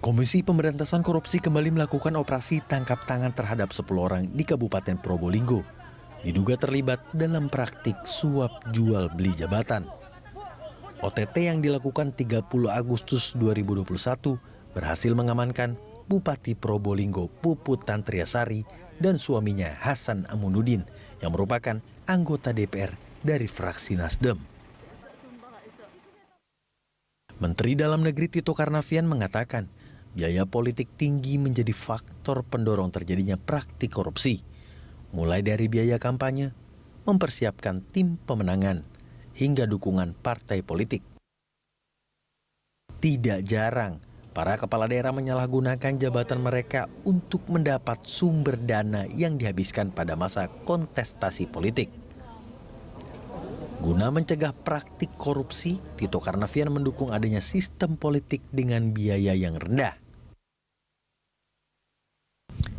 Komisi Pemberantasan Korupsi kembali melakukan operasi tangkap tangan terhadap 10 orang di Kabupaten Probolinggo. Diduga terlibat dalam praktik suap jual beli jabatan. OTT yang dilakukan 30 Agustus 2021 berhasil mengamankan Bupati Probolinggo Puput Tantriasari dan suaminya Hasan Amunudin yang merupakan anggota DPR dari fraksi Nasdem. Menteri Dalam Negeri Tito Karnavian mengatakan, biaya politik tinggi menjadi faktor pendorong terjadinya praktik korupsi. Mulai dari biaya kampanye, mempersiapkan tim pemenangan, hingga dukungan partai politik. Tidak jarang, para kepala daerah menyalahgunakan jabatan mereka untuk mendapat sumber dana yang dihabiskan pada masa kontestasi politik. Guna mencegah praktik korupsi, Tito Karnavian mendukung adanya sistem politik dengan biaya yang rendah.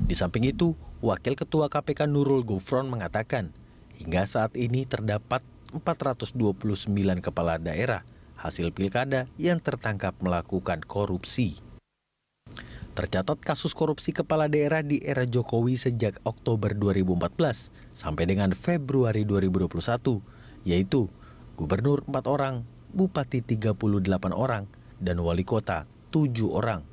Di samping itu, Wakil Ketua KPK Nurul Gufron mengatakan, hingga saat ini terdapat 429 kepala daerah hasil pilkada yang tertangkap melakukan korupsi. Tercatat kasus korupsi kepala daerah di era Jokowi sejak Oktober 2014 sampai dengan Februari 2021, yaitu Gubernur 4 orang, Bupati 38 orang, dan Wali Kota 7 orang.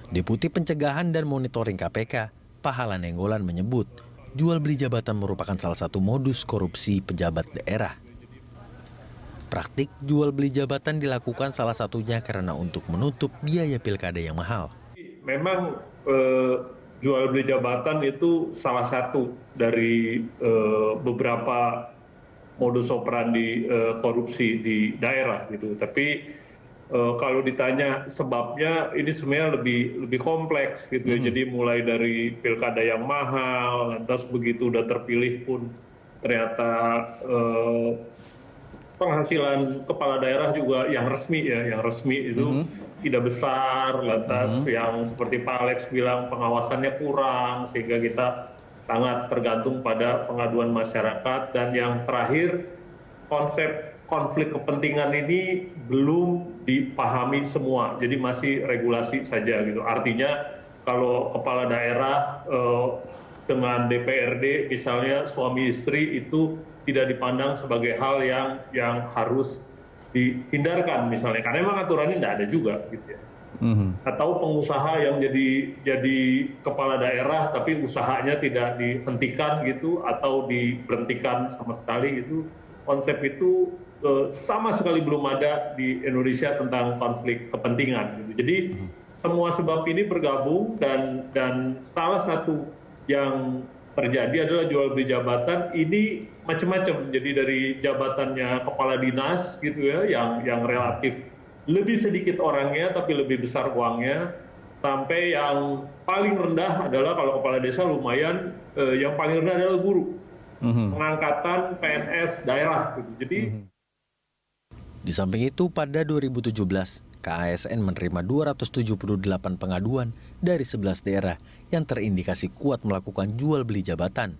Deputi Pencegahan dan Monitoring KPK, Pahala Nenggolan menyebut, jual beli jabatan merupakan salah satu modus korupsi pejabat daerah. Praktik jual beli jabatan dilakukan salah satunya karena untuk menutup biaya pilkada yang mahal. Memang jual beli jabatan itu salah satu dari beberapa modus operandi korupsi di daerah gitu. Tapi kalau ditanya sebabnya, ini sebenarnya lebih kompleks gitu ya. Jadi mulai dari pilkada yang mahal, lantas begitu udah terpilih pun ternyata penghasilan kepala daerah juga yang resmi itu tidak besar, lantas yang seperti Pak Alex bilang pengawasannya kurang, sehingga kita sangat tergantung pada pengaduan masyarakat. Dan yang terakhir, konsep konflik kepentingan ini belum dipahami semua, jadi masih regulasi saja gitu. Artinya kalau kepala daerah dengan DPRD misalnya suami istri itu tidak dipandang sebagai hal yang harus dihindarkan misalnya, karena memang aturannya tidak ada juga gitu ya. Atau pengusaha yang jadi kepala daerah tapi usahanya tidak dihentikan gitu atau diberhentikan sama sekali, itu konsep itu sama sekali belum ada di Indonesia tentang konflik kepentingan gitu. Jadi semua sebab ini bergabung dan salah satu yang terjadi adalah jual beli jabatan ini macam-macam. Jadi dari jabatannya kepala dinas gitu ya, yang relatif lebih sedikit orangnya tapi lebih besar uangnya, sampai yang paling rendah adalah kalau kepala desa lumayan, yang paling rendah adalah guru, pengangkatan PNS daerah gitu. Jadi di samping itu, pada 2017, KASN menerima 278 pengaduan dari 11 daerah yang terindikasi kuat melakukan jual beli jabatan.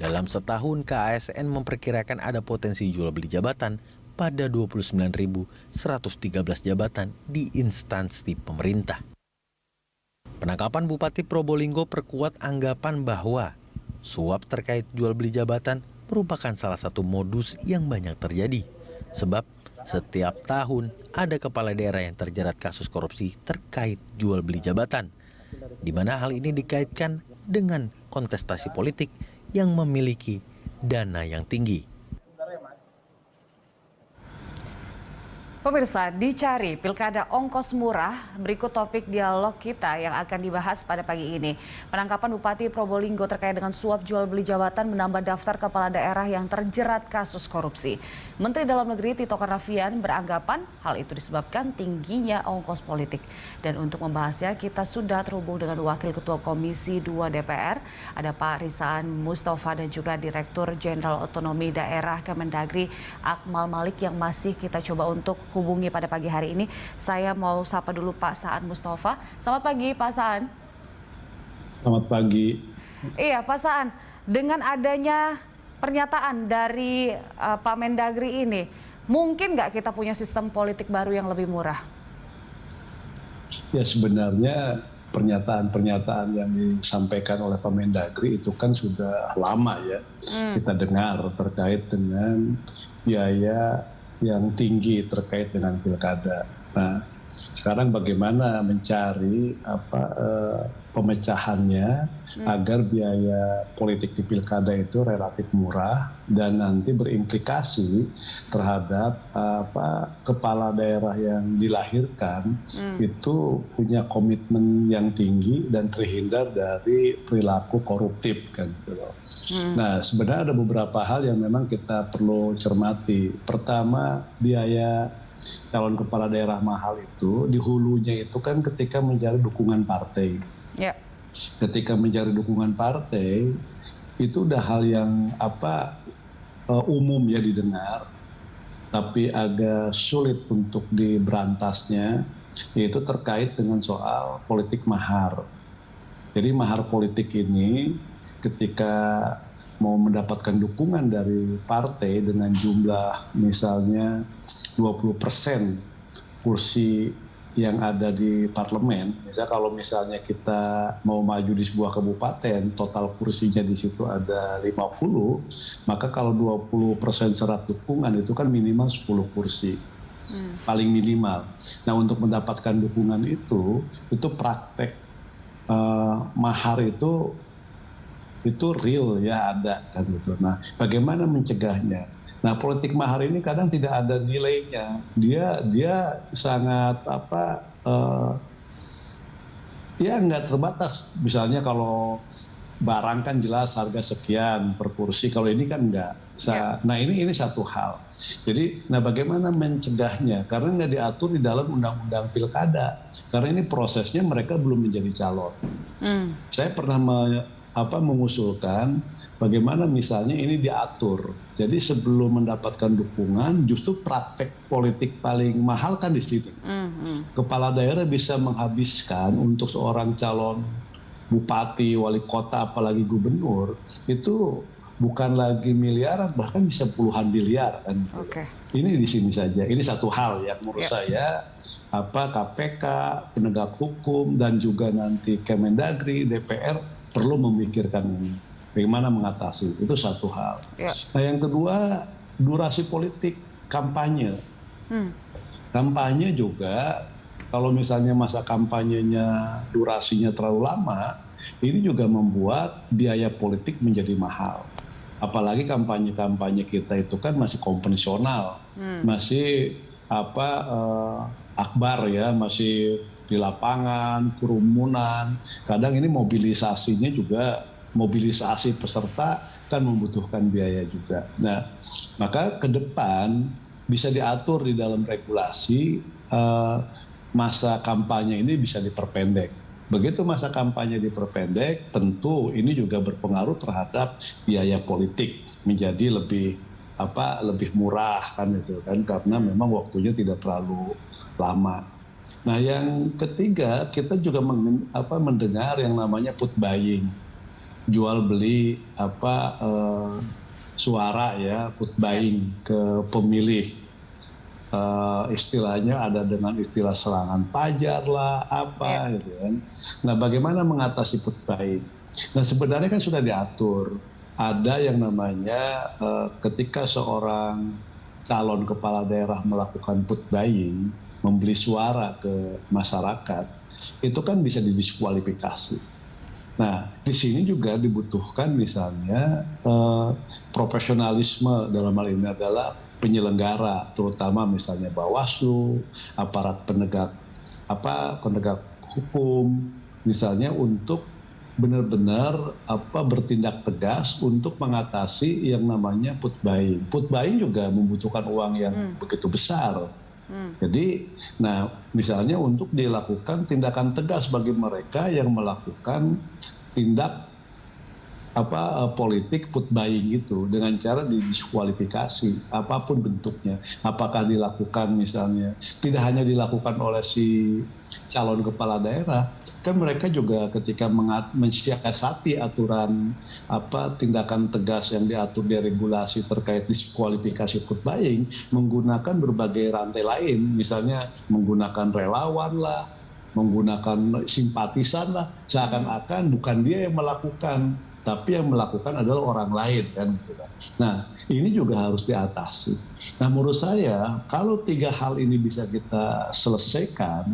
Dalam setahun, KASN memperkirakan ada potensi jual beli jabatan pada 29.113 jabatan di instansi pemerintah. Penangkapan Bupati Probolinggo perkuat anggapan bahwa suap terkait jual beli jabatan merupakan salah satu modus yang banyak terjadi. Sebab setiap tahun ada kepala daerah yang terjerat kasus korupsi terkait jual beli jabatan, di mana hal ini dikaitkan dengan kontestasi politik yang memiliki dana yang tinggi. Pemirsa, dicari pilkada ongkos murah, berikut topik dialog kita yang akan dibahas pada pagi ini. Penangkapan Bupati Probolinggo terkait dengan suap jual beli jabatan menambah daftar kepala daerah yang terjerat kasus korupsi. Menteri Dalam Negeri Tito Karnavian beranggapan hal itu disebabkan tingginya ongkos politik. Dan untuk membahasnya kita sudah terhubung dengan Wakil Ketua Komisi 2 DPR, ada Pak Risaan Mustafa dan juga Direktur Jenderal Otonomi Daerah Kemendagri Akmal Malik yang masih kita coba untuk hubungi pada pagi hari ini. Saya mau sapa dulu Pak Saan Mustafa. Selamat pagi Pak Saan. Selamat pagi. Iya Pak Saan, dengan adanya pernyataan dari Pak Mendagri ini, mungkin nggak kita punya sistem politik baru yang lebih murah? Ya sebenarnya pernyataan-pernyataan yang disampaikan oleh Pak Mendagri itu kan sudah lama ya kita dengar terkait dengan biaya yang tinggi terkait dengan pilkada. Nah, sekarang bagaimana mencari pemecahannya agar biaya politik di pilkada itu relatif murah dan nanti berimplikasi terhadap kepala daerah yang dilahirkan itu punya komitmen yang tinggi dan terhindar dari perilaku koruptif kan gitu loh. Nah, sebenarnya ada beberapa hal yang memang kita perlu cermati. Pertama, biaya calon kepala daerah mahal itu di hulunya itu kan ketika mencari dukungan partai. Ya. Ketika mencari dukungan partai itu udah hal yang umum ya didengar, tapi agak sulit untuk diberantasnya, yaitu terkait dengan soal politik mahar. Jadi mahar politik ini ketika mau mendapatkan dukungan dari partai dengan jumlah misalnya 20% kursi yang ada di parlemen, misalnya kalau misalnya kita mau maju di sebuah kabupaten, total kursinya di situ ada 50, maka kalau 20% syarat dukungan itu kan minimal 10 kursi, paling minimal. Nah, untuk mendapatkan dukungan itu praktek mahar itu real ya, ada kan gitu. Nah, bagaimana mencegahnya? Nah, politik mahar ini kadang tidak ada nilainya. Dia sangat nggak terbatas. Misalnya kalau barang kan jelas harga sekian per kursi. Kalau ini kan nggak. Nah, ini satu hal. Jadi, bagaimana mencegahnya? Karena nggak diatur di dalam undang-undang pilkada. Karena ini prosesnya mereka belum menjadi calon. Saya pernah mengusulkan bagaimana misalnya ini diatur. Jadi sebelum mendapatkan dukungan, justru praktek politik paling mahal kan di situ. Kepala daerah bisa menghabiskan untuk seorang calon bupati, wali kota, apalagi gubernur, itu bukan lagi miliaran, bahkan bisa puluhan miliar kan. Okay. Ini di sini saja. Ini satu hal yang menurut saya KPK, penegak hukum, dan juga nanti Kemendagri, DPR perlu memikirkan ini. Bagaimana mengatasi, itu satu hal. Nah, yang kedua, durasi politik kampanye. Kampanye juga, kalau misalnya masa kampanyenya durasinya terlalu lama, ini juga membuat biaya politik menjadi mahal. Apalagi kampanye-kampanye kita itu kan masih konvensional, masih akbar ya, masih di lapangan, kerumunan. Kadang ini mobilisasi peserta kan membutuhkan biaya juga. Nah, maka ke depan bisa diatur di dalam regulasi masa kampanye ini bisa diperpendek. Begitu masa kampanye diperpendek, tentu ini juga berpengaruh terhadap biaya politik menjadi lebih murah kan itu kan, karena memang waktunya tidak terlalu lama. Nah, yang ketiga, kita juga mendengar yang namanya put buying. Jual beli suara ya, put buying ke pemilih, istilahnya ada dengan istilah serangan pajar lah gitu kan. Nah, bagaimana mengatasi put buying? Nah, sebenarnya kan sudah diatur, ada yang namanya ketika seorang calon kepala daerah melakukan put buying, membeli suara ke masyarakat, itu kan bisa didiskualifikasi. Nah, di sini juga dibutuhkan misalnya profesionalisme, dalam hal ini adalah penyelenggara, terutama misalnya Bawaslu, aparat penegak hukum, misalnya untuk benar-benar bertindak tegas untuk mengatasi yang namanya put buying. Put buying juga membutuhkan uang yang begitu besar. Jadi, nah misalnya untuk dilakukan tindakan tegas bagi mereka yang melakukan tindak politik put buying itu dengan cara didiskualifikasi apapun bentuknya. Apakah dilakukan misalnya tidak hanya dilakukan oleh si calon kepala daerah, kan mereka juga ketika mensiasati aturan tindakan tegas yang diatur di regulasi terkait diskualifikasi put buying, menggunakan berbagai rantai lain, misalnya menggunakan relawan lah, menggunakan simpatisan lah, seakan-akan bukan dia yang melakukan, tapi yang melakukan adalah orang lain kan. Nah, ini juga harus diatasi. Nah, menurut saya kalau 3 hal ini bisa kita selesaikan,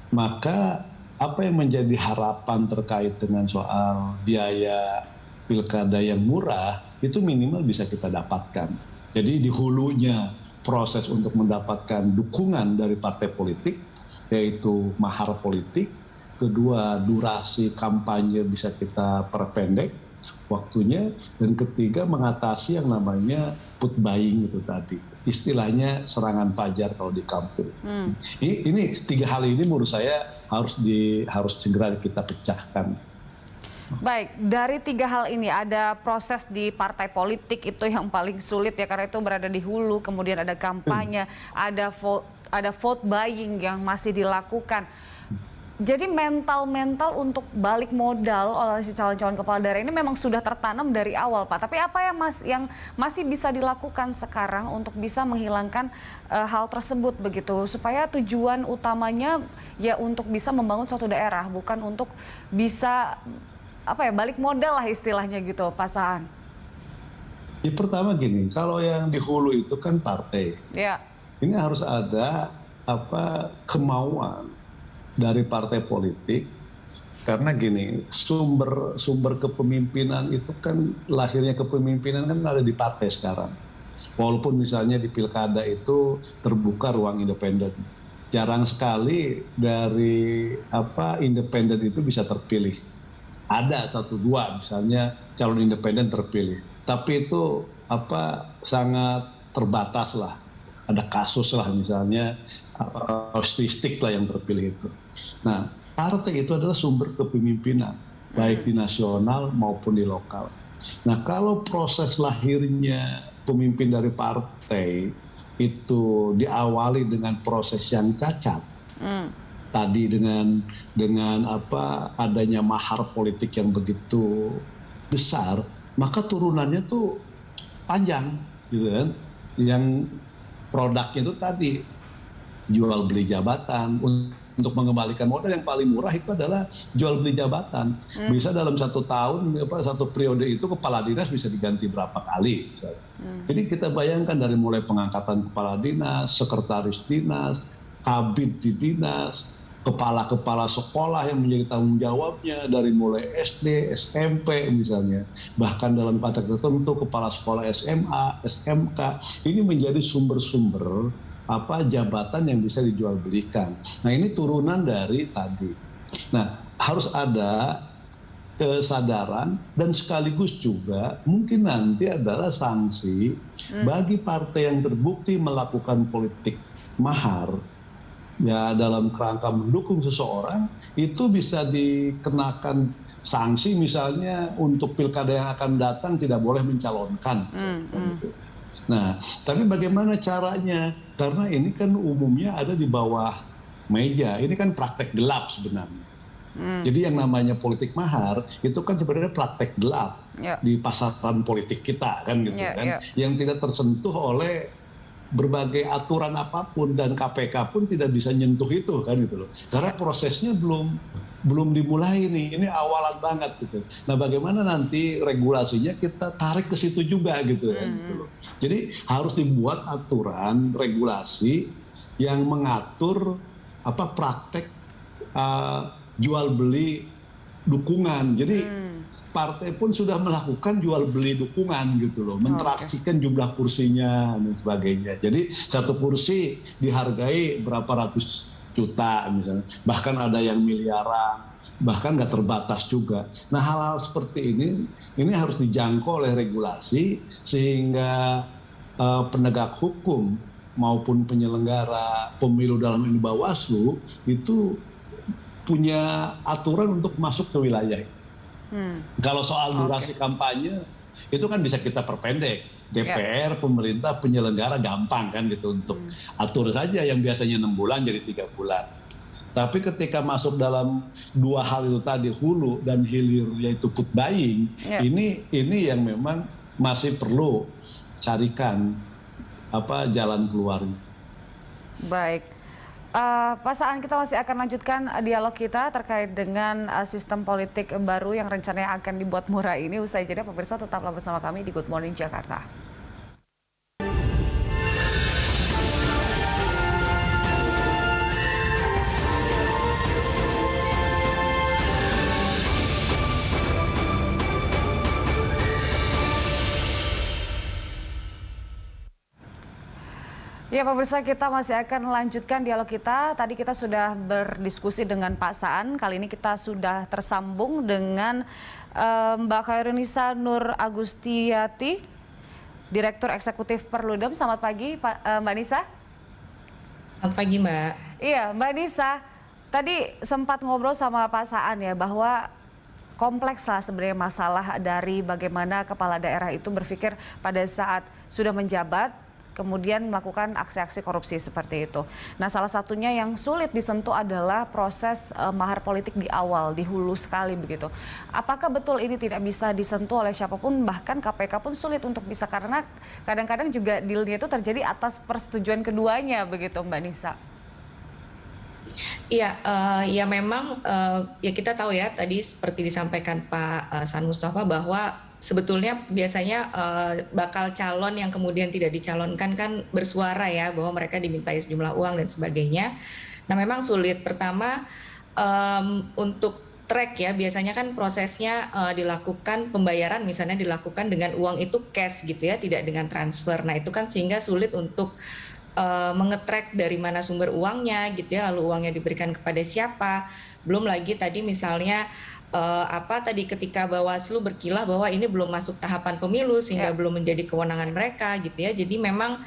maka apa yang menjadi harapan terkait dengan soal biaya pilkada yang murah itu minimal bisa kita dapatkan. Jadi di hulunya proses untuk mendapatkan dukungan dari partai politik, yaitu mahar politik. Kedua, durasi kampanye bisa kita perpendek waktunya. Dan ketiga, mengatasi yang namanya put buying itu tadi. Istilahnya serangan pajar kalau di kampung. Ini 3 hal ini menurut saya harus segera kita pecahkan. Baik, dari 3 hal ini ada proses di partai politik itu yang paling sulit ya, karena itu berada di hulu, kemudian ada kampanye, ada vote buying yang masih dilakukan. Jadi mental untuk balik modal oleh si calon-calon kepala daerah ini memang sudah tertanam dari awal, Pak. Tapi apa yang masih bisa dilakukan sekarang untuk bisa menghilangkan hal tersebut begitu, supaya tujuan utamanya ya untuk bisa membangun suatu daerah, bukan untuk bisa balik modal lah istilahnya gitu, Pak Saan. Ya, pertama gini, kalau yang di hulu itu kan partai. Ya. Ini harus ada kemauan dari partai politik, karena gini, sumber kepemimpinan itu kan, lahirnya kepemimpinan kan ada di partai sekarang. Walaupun misalnya di pilkada itu terbuka ruang independen, jarang sekali dari independen itu bisa terpilih. Ada 1-2 misalnya calon independen terpilih, tapi itu sangat terbatas lah. Ada kasus lah misalnya statistik lah yang terpilih itu. Nah, partai itu adalah sumber kepemimpinan baik di nasional maupun di lokal. Nah, kalau proses lahirnya pemimpin dari partai itu diawali dengan proses yang cacat, tadi dengan adanya mahar politik yang begitu besar, maka turunannya tuh panjang, gitu kan? Yang produknya itu tadi jual beli jabatan. Untuk mengembalikan modal yang paling murah itu adalah jual beli jabatan. Bisa dalam 1 tahun, 1 periode itu kepala dinas bisa diganti berapa kali. Jadi kita bayangkan dari mulai pengangkatan kepala dinas, sekretaris dinas, kabid di dinas, kepala-kepala sekolah yang menjadi tanggung jawabnya dari mulai SD, SMP misalnya, bahkan dalam konteks tertentu kepala sekolah SMA, SMK, ini menjadi sumber-sumber jabatan yang bisa dijual belikan. Nah, ini turunan dari tadi. Nah, harus ada kesadaran dan sekaligus juga mungkin nanti adalah sanksi bagi partai yang terbukti melakukan politik mahar ya dalam kerangka mendukung seseorang, itu bisa dikenakan sanksi, misalnya untuk pilkada yang akan datang tidak boleh mencalonkan. Nah, tapi bagaimana caranya? Karena ini kan umumnya ada di bawah meja. Ini kan praktek gelap sebenarnya. Jadi yang namanya politik mahar itu kan sebenarnya praktek gelap di pasaran politik kita kan gitu kan, yang tidak tersentuh oleh berbagai aturan apapun, dan KPK pun tidak bisa nyentuh itu kan gitu loh. Karena prosesnya belum dimulai nih, ini awalan banget gitu. Nah, bagaimana nanti regulasinya kita tarik ke situ juga gitu kan gitu loh. Jadi harus dibuat aturan regulasi yang mengatur praktek jual beli dukungan. Jadi partai pun sudah melakukan jual beli dukungan gitu loh, mentransaksikan jumlah kursinya dan sebagainya. Jadi 1 kursi dihargai berapa ratus juta misalnya, bahkan ada yang miliaran, bahkan nggak terbatas juga. Nah, hal-hal seperti ini harus dijangkau oleh regulasi sehingga penegak hukum maupun penyelenggara pemilu dalam ini Bawaslu itu punya aturan untuk masuk ke wilayah itu. Kalau soal durasi kampanye itu kan bisa kita perpendek. DPR, pemerintah, penyelenggara gampang kan gitu untuk atur saja yang biasanya 6 bulan jadi 3 bulan. Tapi ketika masuk dalam 2 hal itu tadi, hulu dan hilir, yaitu put buying, ini yang memang masih perlu carikan jalan keluarnya. Baik. Pak Saan, kita masih akan lanjutkan dialog kita terkait dengan sistem politik baru yang rencananya akan dibuat murah ini. Usai jeda, pemirsa tetaplah bersama kami di Good Morning Jakarta. Ya pemirsa, kita masih akan melanjutkan dialog kita. Tadi kita sudah berdiskusi dengan Pak Saan. Kali ini kita sudah tersambung dengan Mbak Khairunisa Nur Agustiati, Direktur Eksekutif Perludem. Selamat pagi Mbak Nisa. Selamat pagi Mbak. Iya Mbak Nisa, tadi sempat ngobrol sama Pak Saan ya bahwa kompleks lah sebenarnya masalah dari bagaimana kepala daerah itu berpikir pada saat sudah menjabat, kemudian melakukan aksi-aksi korupsi seperti itu. Nah, salah satunya yang sulit disentuh adalah proses mahar politik di awal, di hulu sekali begitu. Apakah betul ini tidak bisa disentuh oleh siapapun, bahkan KPK pun sulit untuk bisa, karena kadang-kadang juga dealnya itu terjadi atas persetujuan keduanya begitu, Mbak Nisa? Iya, ya memang ya kita tahu ya tadi seperti disampaikan Pak San Mustafa bahwa sebetulnya biasanya bakal calon yang kemudian tidak dicalonkan kan bersuara ya bahwa mereka dimintai sejumlah uang dan sebagainya. Nah memang sulit. Pertama untuk track ya biasanya kan prosesnya dilakukan pembayaran misalnya dilakukan dengan uang itu cash gitu ya, tidak dengan transfer. Nah itu kan sehingga sulit untuk mengetrack dari mana sumber uangnya gitu ya, lalu uangnya diberikan kepada siapa. Belum lagi tadi misalnya tadi ketika Bawaslu berkilah bahwa ini belum masuk tahapan pemilu sehingga belum menjadi kewenangan mereka gitu ya. Jadi memang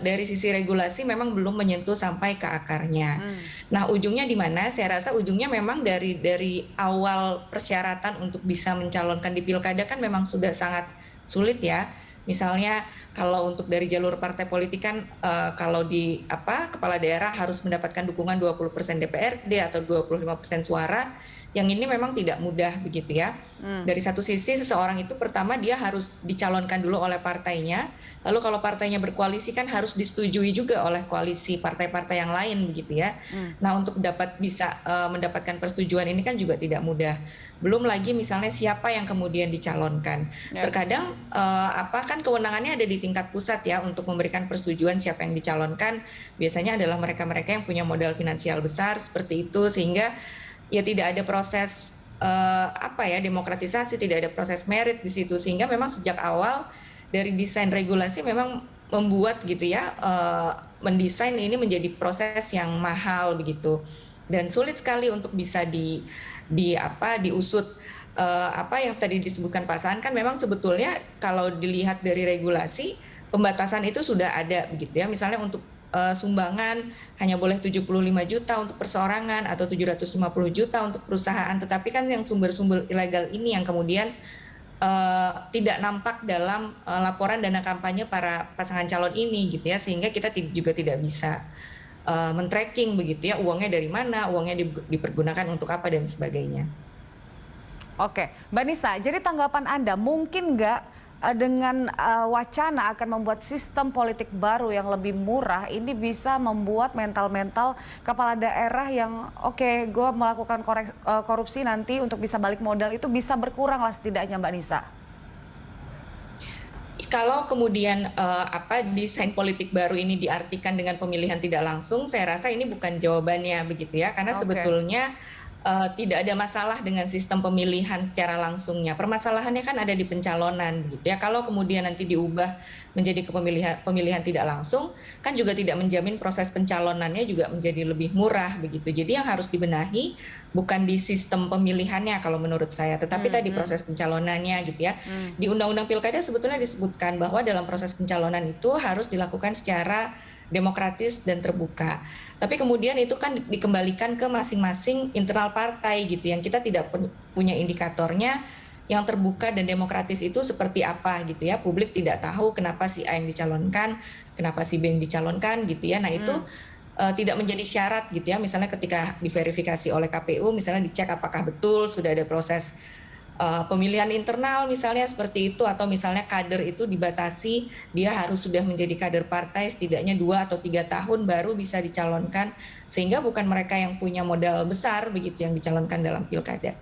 dari sisi regulasi memang belum menyentuh sampai ke akarnya. Nah, ujungnya di mana? Saya rasa ujungnya memang dari awal persyaratan untuk bisa mencalonkan di pilkada kan memang sudah sangat sulit ya. Misalnya kalau untuk dari jalur partai politik kan kalau di kepala daerah harus mendapatkan dukungan 20% DPRD atau 25% suara. Yang ini memang tidak mudah begitu ya. Dari satu sisi seseorang itu pertama dia harus dicalonkan dulu oleh partainya. Lalu kalau partainya berkoalisi kan harus disetujui juga oleh koalisi partai-partai yang lain begitu ya. Nah untuk bisa mendapatkan persetujuan ini kan juga tidak mudah. Belum lagi misalnya siapa yang kemudian dicalonkan. Terkadang kan kewenangannya ada di tingkat pusat ya untuk memberikan persetujuan siapa yang dicalonkan. Biasanya adalah mereka-mereka yang punya modal finansial besar seperti itu sehingga ya tidak ada proses demokratisasi, tidak ada proses merit di situ sehingga memang sejak awal dari desain regulasi memang membuat gitu ya mendesain ini menjadi proses yang mahal begitu dan sulit sekali untuk bisa diusut. Yang tadi disebutkan Pak Saan kan memang sebetulnya kalau dilihat dari regulasi pembatasan itu sudah ada begitu ya, misalnya untuk sumbangan hanya boleh 75 juta untuk perseorangan atau 750 juta untuk perusahaan, tetapi kan yang sumber-sumber ilegal ini yang kemudian tidak nampak dalam laporan dana kampanye para pasangan calon ini gitu ya, sehingga kita juga tidak bisa men-tracking begitu ya uangnya dari mana, uangnya dipergunakan untuk apa dan sebagainya. Oke, Mbak Nisa, jadi tanggapan Anda mungkin nggak dengan wacana akan membuat sistem politik baru yang lebih murah ini bisa membuat mental-mental kepala daerah yang gue melakukan korupsi nanti untuk bisa balik modal itu bisa berkurang lah setidaknya, Mbak Nisa? Kalau kemudian desain politik baru ini diartikan dengan pemilihan tidak langsung, saya rasa ini bukan jawabannya begitu ya, karena sebetulnya tidak ada masalah dengan sistem pemilihan secara langsungnya. Permasalahannya kan ada di pencalonan gitu ya. Kalau kemudian nanti diubah menjadi pemilihan tidak langsung, kan juga tidak menjamin proses pencalonannya juga menjadi lebih murah begitu. Jadi yang harus dibenahi bukan di sistem pemilihannya kalau menurut saya, tetapi tadi proses pencalonannya gitu ya. Di Undang-Undang Pilkada sebetulnya disebutkan bahwa dalam proses pencalonan itu harus dilakukan secara demokratis dan terbuka. Tapi kemudian itu kan dikembalikan ke masing-masing internal partai gitu yang kita tidak punya indikatornya yang terbuka dan demokratis itu seperti apa gitu ya. Publik tidak tahu kenapa si A yang dicalonkan, kenapa si B yang dicalonkan gitu ya. Nah itu tidak menjadi syarat gitu ya. Misalnya ketika diverifikasi oleh KPU misalnya dicek apakah betul sudah ada proses pemilihan internal misalnya seperti itu, atau misalnya kader itu dibatasi, dia harus sudah menjadi kader partai setidaknya 2 atau 3 tahun baru bisa dicalonkan, sehingga bukan mereka yang punya modal besar begitu yang dicalonkan dalam pilkada.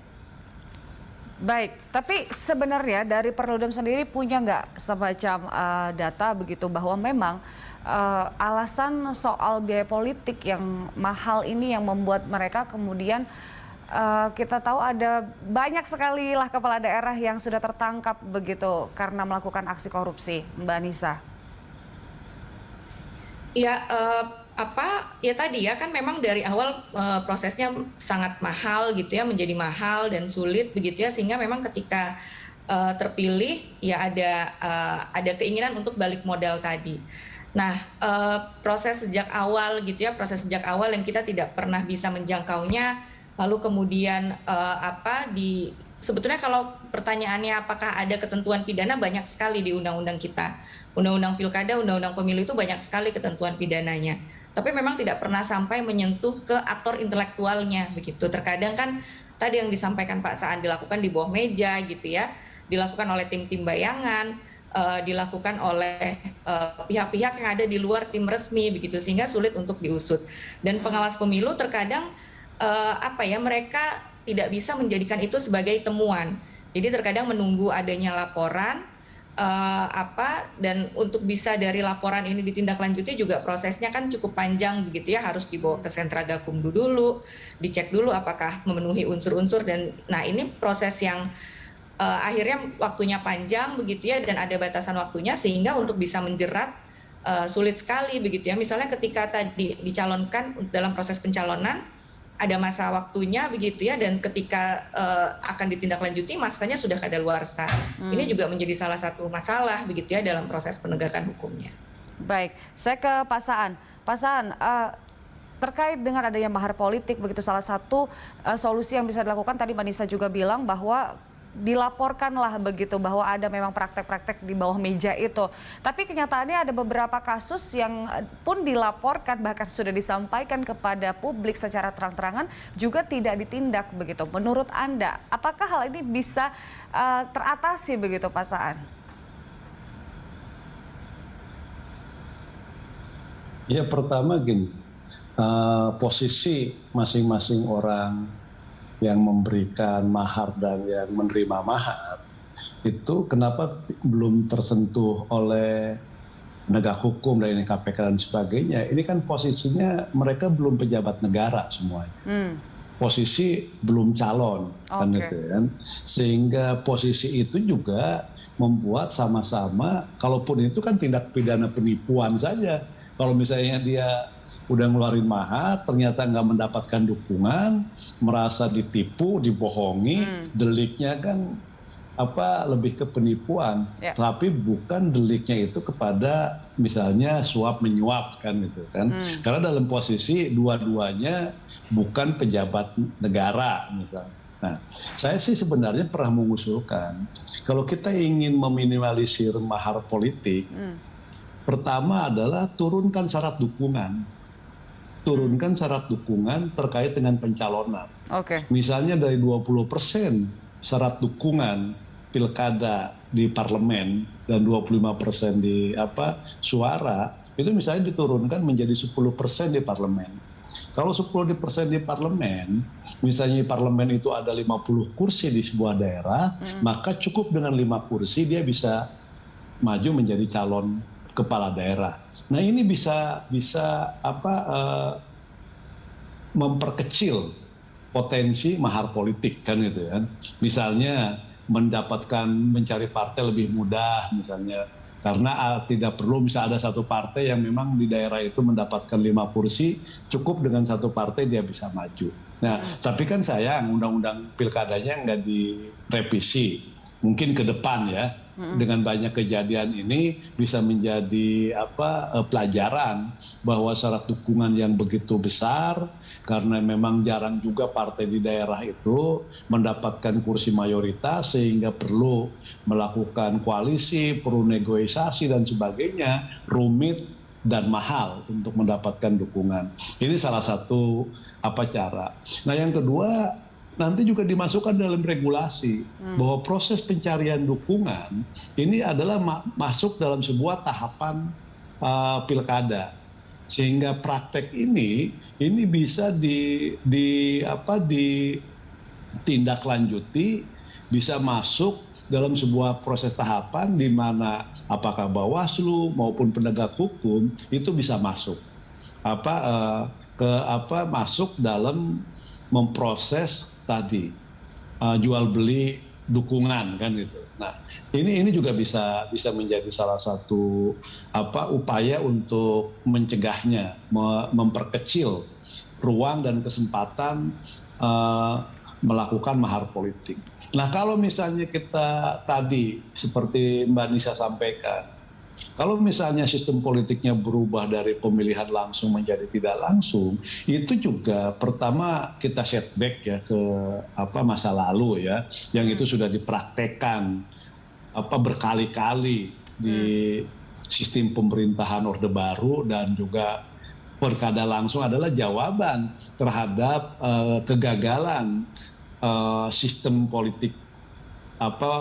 Baik, tapi sebenarnya dari Perludem sendiri punya nggak semacam data begitu bahwa memang alasan soal biaya politik yang mahal ini yang membuat mereka kemudian kita tahu ada banyak sekali lah kepala daerah yang sudah tertangkap begitu karena melakukan aksi korupsi, Mbak Nisa. Ya, ya tadi ya kan memang dari awal prosesnya sangat mahal gitu ya, menjadi mahal dan sulit begitu ya, sehingga memang ketika terpilih ya ada keinginan untuk balik modal tadi. Nah, proses sejak awal gitu ya, proses sejak awal yang kita tidak pernah bisa menjangkaunya. Lalu kemudian sebetulnya kalau pertanyaannya apakah ada ketentuan pidana, banyak sekali di undang-undang kita. Undang-undang pilkada, undang-undang pemilu itu banyak sekali ketentuan pidananya. Tapi memang tidak pernah sampai menyentuh ke aktor intelektualnya begitu. Terkadang kan tadi yang disampaikan Pak Saan dilakukan di bawah meja gitu ya, dilakukan oleh tim-tim bayangan, dilakukan oleh pihak-pihak yang ada di luar tim resmi begitu, sehingga sulit untuk diusut. Dan pengawas pemilu terkadang mereka tidak bisa menjadikan itu sebagai temuan. Jadi terkadang menunggu adanya laporan dan untuk bisa dari laporan ini ditindaklanjuti juga prosesnya kan cukup panjang begitu ya, harus dibawa ke sentra gakumdu dulu, dicek dulu apakah memenuhi unsur-unsur, dan nah ini proses yang akhirnya waktunya panjang begitu ya, dan ada batasan waktunya sehingga untuk bisa menjerat sulit sekali begitu ya. Misalnya ketika tadi dicalonkan dalam proses pencalonan ada masa waktunya begitu ya, dan ketika akan ditindaklanjuti masanya sudah kadaluarsa. Ini juga menjadi salah satu masalah begitu ya dalam proses penegakan hukumnya. Baik, saya ke Pak Saan. Pak Saan, terkait dengan adanya mahar politik begitu, salah satu solusi yang bisa dilakukan tadi Mbak Nisa juga bilang bahwa dilaporkanlah begitu bahwa ada memang praktek-praktek di bawah meja itu. Tapi kenyataannya ada beberapa kasus yang pun dilaporkan, bahkan sudah disampaikan kepada publik secara terang-terangan juga tidak ditindak begitu. Menurut Anda, apakah hal ini bisa teratasi begitu Pak Saan? Ya pertama gini, posisi masing-masing orang yang memberikan mahar dan yang menerima mahar itu kenapa belum tersentuh oleh penegak hukum dari KPK dan sebagainya. Ini kan posisinya mereka belum pejabat negara semuanya. Posisi belum calon kan itu kan. Sehingga posisi itu juga membuat sama-sama, kalaupun itu kan tindak pidana penipuan saja. Kalau misalnya dia udah ngeluarin mahar, ternyata nggak mendapatkan dukungan, merasa ditipu, dibohongi, deliknya kan lebih ke penipuan, tapi bukan deliknya itu kepada misalnya suap menyuap kan gitu kan, karena dalam posisi dua-duanya bukan pejabat negara misalnya. Nah, saya sih sebenarnya pernah mengusulkan kalau kita ingin meminimalisir mahar politik, pertama adalah turunkan syarat dukungan. Turunkan syarat dukungan terkait dengan pencalonan. Misalnya dari 20% syarat dukungan pilkada di parlemen dan 25% di suara, itu misalnya diturunkan menjadi 10% di parlemen. Kalau 10% di parlemen, misalnya di parlemen itu ada 50 kursi di sebuah daerah, maka cukup dengan 5 kursi dia bisa maju menjadi calon kepala daerah. Nah ini bisa memperkecil potensi mahar politik kan gitu kan. Misalnya mencari partai lebih mudah misalnya, karena tidak perlu misalnya ada satu partai yang memang di daerah itu mendapatkan 5 kursi, cukup dengan satu partai dia bisa maju. Nah tapi kan sayang undang-undang pilkadanya nggak direvisi, mungkin ke depan ya. Dengan banyak kejadian ini bisa menjadi pelajaran bahwa syarat dukungan yang begitu besar, karena memang jarang juga partai di daerah itu mendapatkan kursi mayoritas, sehingga perlu melakukan koalisi, perlu negosiasi dan sebagainya, rumit dan mahal untuk mendapatkan dukungan. Ini salah satu cara. Nah yang kedua, nanti juga dimasukkan dalam regulasi bahwa proses pencarian dukungan ini adalah masuk dalam sebuah tahapan pilkada, sehingga praktek ini bisa ditindaklanjuti, bisa masuk dalam sebuah proses tahapan di mana apakah Bawaslu maupun penegak hukum itu bisa masuk masuk dalam memproses tadi jual beli dukungan kan gitu. Nah, ini juga bisa menjadi salah satu upaya untuk mencegahnya, memperkecil ruang dan kesempatan melakukan mahar politik. Nah, kalau misalnya kita tadi seperti Mbak Nisa sampaikan, kalau misalnya sistem politiknya berubah dari pemilihan langsung menjadi tidak langsung, itu juga pertama kita setback ya ke masa lalu ya, yang itu sudah dipraktekkan berkali-kali di sistem pemerintahan Orde Baru, dan juga pilkada langsung adalah jawaban terhadap kegagalan sistem politik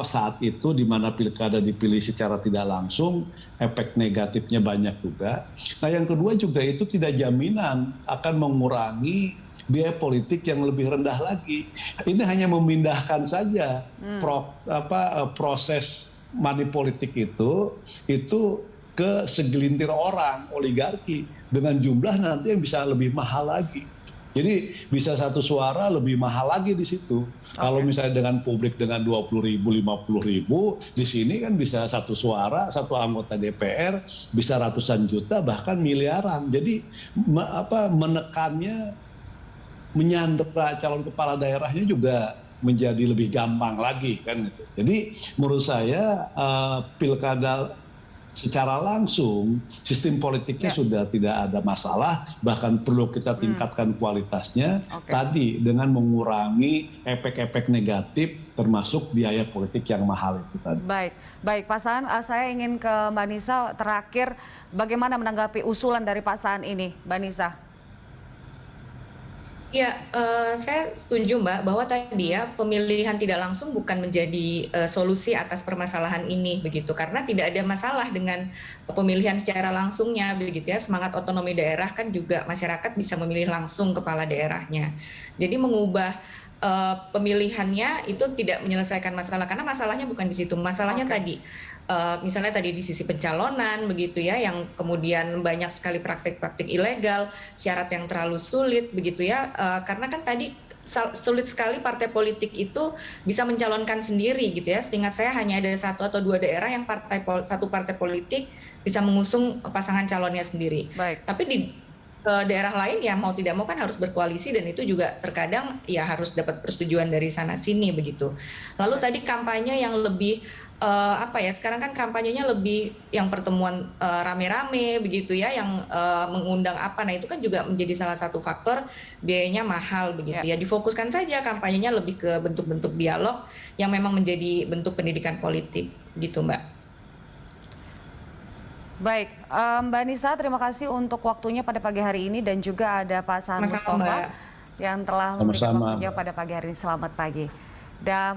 saat itu, di mana pilkada dipilih secara tidak langsung, efek negatifnya banyak juga. Nah, yang kedua juga itu tidak jaminan akan mengurangi biaya politik yang lebih rendah lagi. Ini hanya memindahkan saja proses money politik itu ke segelintir orang, oligarki, dengan jumlah nanti yang bisa lebih mahal lagi. Jadi bisa satu suara lebih mahal lagi di situ. Kalau misalnya dengan publik dengan 20.000, 50.000, di sini kan bisa satu suara, satu anggota DPR bisa ratusan juta, bahkan miliaran. Jadi menekannya, menyandera calon kepala daerahnya juga menjadi lebih gampang lagi kan gitu. Jadi menurut saya pilkada secara langsung sistem politiknya sudah tidak ada masalah, bahkan perlu kita tingkatkan kualitasnya tadi dengan mengurangi efek-efek negatif termasuk biaya politik yang mahal itu tadi. Baik Pak Saan, saya ingin ke Mbak Nisa terakhir, bagaimana menanggapi usulan dari Pak Saan ini, Mbak Nisa? Ya, saya setuju Mbak bahwa tadi ya pemilihan tidak langsung bukan menjadi solusi atas permasalahan ini begitu, karena tidak ada masalah dengan pemilihan secara langsungnya begitu ya. Semangat otonomi daerah kan juga masyarakat bisa memilih langsung kepala daerahnya. Jadi mengubah pemilihannya itu tidak menyelesaikan masalah, karena masalahnya bukan di situ. Masalahnya tadi misalnya tadi di sisi pencalonan begitu ya, yang kemudian banyak sekali praktik-praktik ilegal, syarat yang terlalu sulit begitu ya, karena kan tadi sulit sekali partai politik itu bisa mencalonkan sendiri gitu ya. Seingat saya hanya ada 1 atau 2 daerah yang satu partai politik bisa mengusung pasangan calonnya sendiri. Tapi di daerah lain ya mau tidak mau kan harus berkoalisi, dan itu juga terkadang ya harus dapat persetujuan dari sana sini begitu. Lalu tadi kampanye yang lebih sekarang kan kampanyenya lebih yang pertemuan rame-rame begitu ya, yang mengundang nah itu kan juga menjadi salah satu faktor biayanya mahal begitu ya. Difokuskan saja kampanyenya lebih ke bentuk-bentuk dialog yang memang menjadi bentuk pendidikan politik gitu Mbak. Baik, Mbak Nisa, terima kasih untuk waktunya pada pagi hari ini, dan juga ada Pak Saan Mustafa yang telah memberikan waktunya pada pagi hari ini. Selamat pagi. Dan